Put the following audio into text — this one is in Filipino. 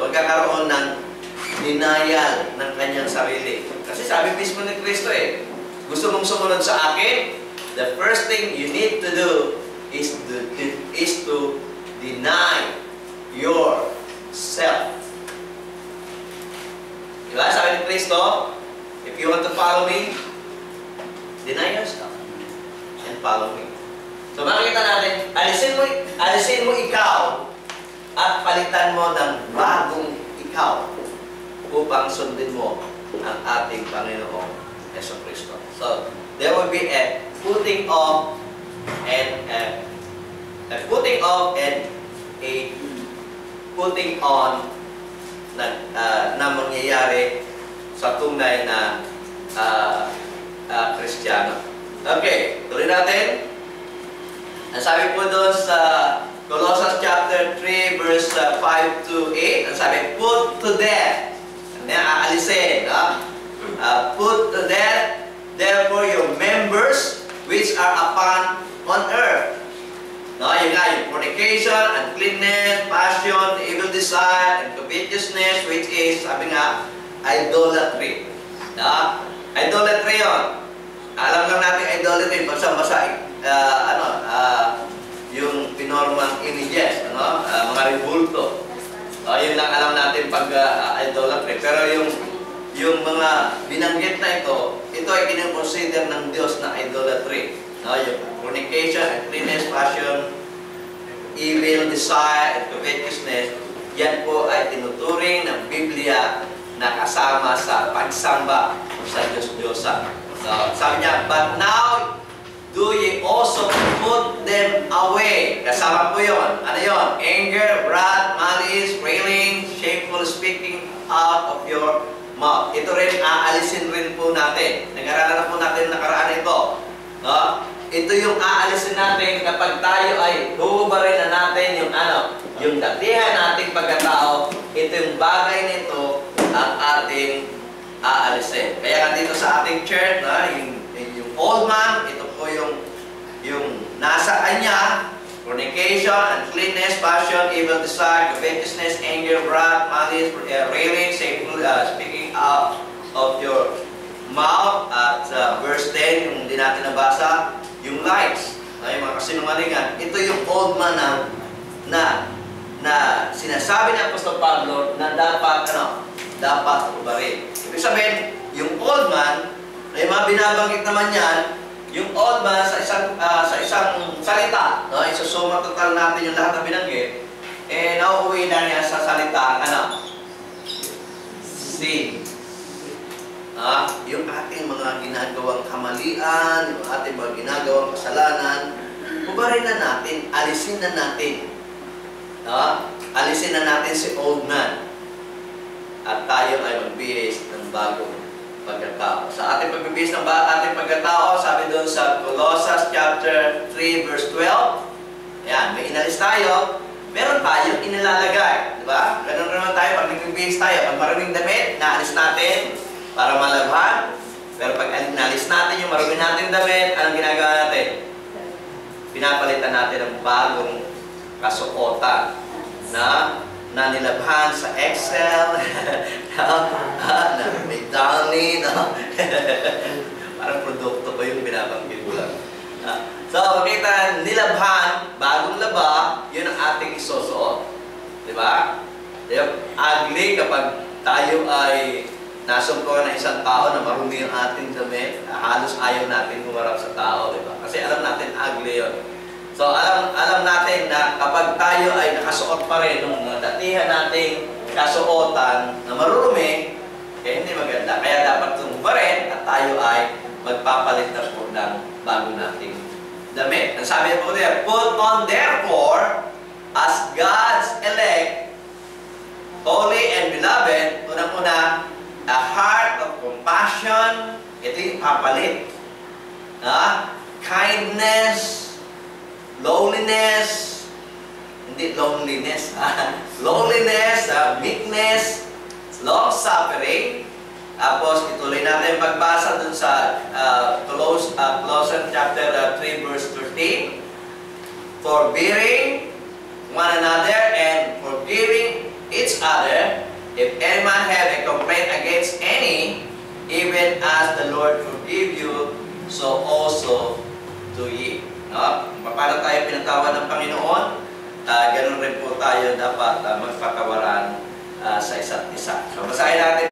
magkakaroon ng denial ng kanyang sarili. Kasi sabi mismo ni Kristo gusto mong sumunod sa akin, the first thing you need to do is to deny yourself. Diba? Sabi ni Kristo, if you want to follow me, deny yourself and follow me. So makikita natin, alisin mo ikaw at palitan mo ng bagong ikaw upang sundin mo ang ating Panginoong Jesucristo. So there will be a putting off and a putting on na mangyayari sa tunay na Kristiyano. Okay, tuloy natin. Ang sabi po doon sa Colossians chapter 3 verse 5 to 8, ang sabi, put to death. Aalisin. Put to death, therefore, your members which are upon on earth. Yun nga, yung fornication, uncleanness, passion, evil desire, and covetousness, which is, sabi nga, idolatry. Idolatry yun. Alam lang natin idolatry, basa-basa, yung pinormang images, mga rebulto. Yun lang alam natin pag idolatry. Pero yung mga binanggit na ito ay kinoconsider ng Diyos na idolatry. Yung fornication, uncleanness, passion, evil desire, and covetousness, yan po ay tinuturing ng Biblia na kasama sa pagsamba sa Diyos-Diyosan. So, sabi niya, but now, do ye also put them away. Kasama po yun. Ano yun? Anger, wrath, malice, railing, shameful speaking out of your mouth. Ito rin, aalisin rin po natin. Nag-aralan na po natin nakaraan ito. Ito yung aalisin natin kapag tayo ay huhubarin na natin yung datihan nating pagkatao. Ito yung bagay nito ang ating aalisin. Kaya nga dito sa ating church, yung old man, ito po yung nasa kanya, fornication, uncleanness, passion, evil desire, covetousness, anger, wrath, malice, railing, shameful speaking out of your mouth. At verse 10, yung hindi natin nabasa, yung lies, yung mga kasinungalingan. Ito yung old man na sinasabi ng Apostol Pablo na dapat ubarin. Ibig sabihin, yung old man, na yung mga binabanggit naman yan, yung old man sa isang salita, isusuma total natin yung lahat na binanggit, nauuwi na niya sa salita, sin. Yung ating mga ginagawang kamalian, yung ating mga ginagawang kasalanan, ubarin na natin, alisin na natin. Alisin na natin si old man. At tayo ay magbihis ng bagong pagkatao. Sa ating pagbibihis ng ating pagkatao, sabi doon sa Colossians chapter 3 verse 12, yan, may inalis tayo, meron tayong inilalagay. Diba? Ganun naman tayo, pag nagbibihis tayo, pag maraming damit, naalis natin para malabhan. Pero pag nalis natin yung marumi natin damit, anong ginagawa natin? Pinapalitan natin ng bagong kasuotan na nilabhan sa Excel, na may Downy, parang produkto ko yung binabanggit ko lang. So, makita, nilabhan, bagong laba, yun ang ating isusuot. Diba? Ugly kapag tayo ay nasumpo ng isang tao na marumi yung ating damit, halos ayaw natin humarap sa tao, diba? Kasi alam natin, ugly yun. So, alam natin na kapag tayo ay nakasuot pa rin ng datihan nating kasuotan na marurumi, hindi maganda. Kaya dapat tumba rin at tayo ay magpapalit na po ng bago nating damit. Ang sabi po there, put on therefore as God's elect, holy and beloved, unang-una, a heart of compassion, ito yung papalit. Kindness, lowliness, hindi loneliness, lowliness, meekness, long-suffering. Tapos ituloy natin pagbasa dun sa Colossians chapter 3 verse 13. Forbearing one another and forgiving each other, if any man have a complaint against any, even as the Lord forgive you, so also do ye. No? Paano tayo pinatawad ng Panginoon? Ganun rin po tayo dapat magpatawaran sa isa't isa. So, basahin natin.